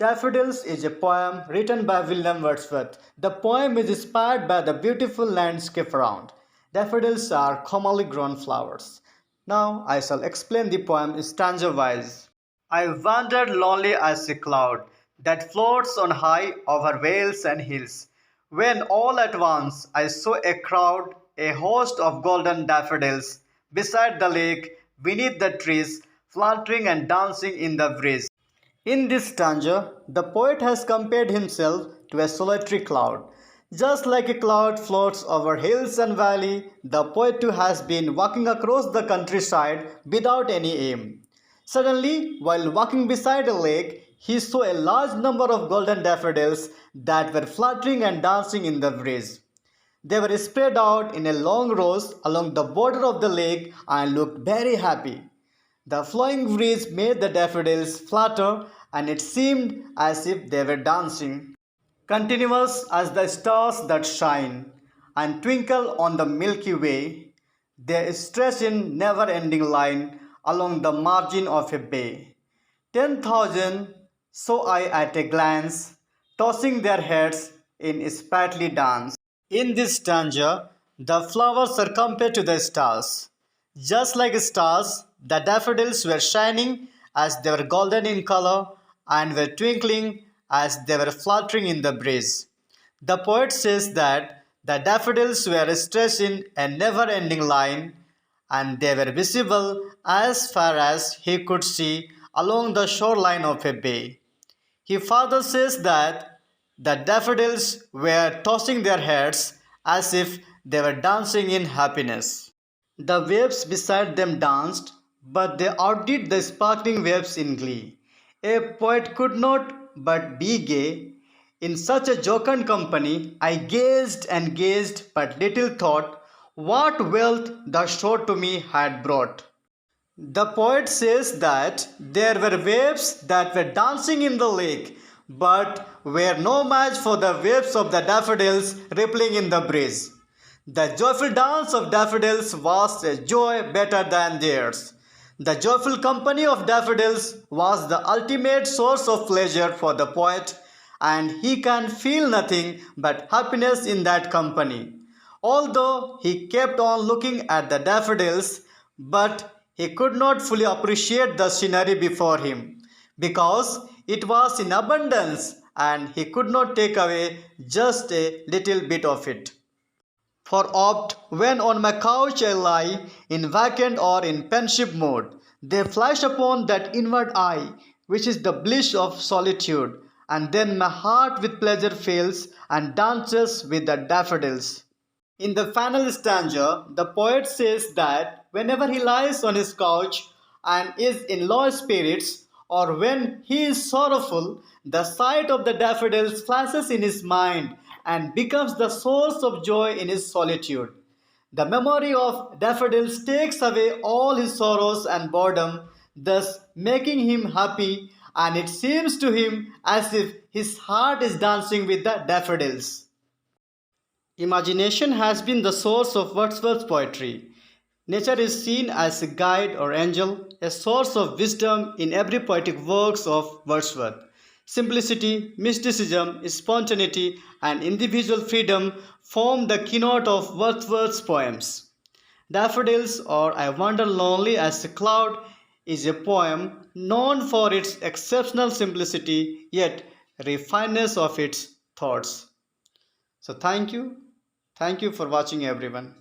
Daffodils is a poem written by William Wordsworth. The poem is inspired by the beautiful landscape around. Daffodils are commonly grown flowers. Now I shall explain the poem stanza-wise. I wandered lonely as a cloud that floats on high over vales and hills, when all at once I saw a crowd, a host of golden daffodils, beside the lake, beneath the trees, fluttering and dancing in the breeze. In this stanza, the poet has compared himself to a solitary cloud. Just like a cloud floats over hills and valleys, the poet too has been walking across the countryside without any aim. Suddenly, while walking beside a lake, he saw a large number of golden daffodils that were fluttering and dancing in the breeze. They were spread out in a long rows along the border of the lake and looked very happy. The flowing breeze made the daffodils flutter, and it seemed as if they were dancing, continuous as the stars that shine and twinkle on the Milky Way. They stretch in never-ending line along the margin of a bay. 10,000 saw I at a glance, tossing their heads in sprightly dance. In this stanza, the flowers are compared to the stars. Just like stars, the daffodils were shining as they were golden in color and were twinkling as they were fluttering in the breeze. The poet says that the daffodils were stretched in a never-ending line and they were visible as far as he could see along the shoreline of a bay. He further says that the daffodils were tossing their heads as if they were dancing in happiness. The waves beside them danced, but they outdid the sparkling waves in glee. A poet could not but be gay. In such a jocund company, I gazed and gazed, but little thought what wealth the shore to me had brought. The poet says that there were waves that were dancing in the lake, but were no match for the waves of the daffodils rippling in the breeze. The joyful dance of daffodils was a joy better than theirs. The joyful company of daffodils was the ultimate source of pleasure for the poet, and he can feel nothing but happiness in that company. Although he kept on looking at the daffodils, but he could not fully appreciate the scenery before him, because it was in abundance and he could not take away just a little bit of it. For oft, when on my couch I lie, in vacant or in pensive mood, they flash upon that inward eye, which is the bliss of solitude, and then my heart with pleasure fills and dances with the daffodils. In the final stanza, the poet says that whenever he lies on his couch and is in low spirits, or when he is sorrowful, the sight of the daffodils flashes in his mind and becomes the source of joy in his solitude. The memory of daffodils takes away all his sorrows and boredom, thus making him happy, and it seems to him as if his heart is dancing with the daffodils. Imagination has been the source of Wordsworth's poetry. Nature is seen as a guide or angel, a source of wisdom in every poetic works of Wordsworth. Simplicity, mysticism, spontaneity, and individual freedom form the keynote of Wordsworth's poems. Daffodils, or I Wander Lonely as a Cloud, is a poem known for its exceptional simplicity yet refinedness of its thoughts. So thank you. Thank you for watching everyone.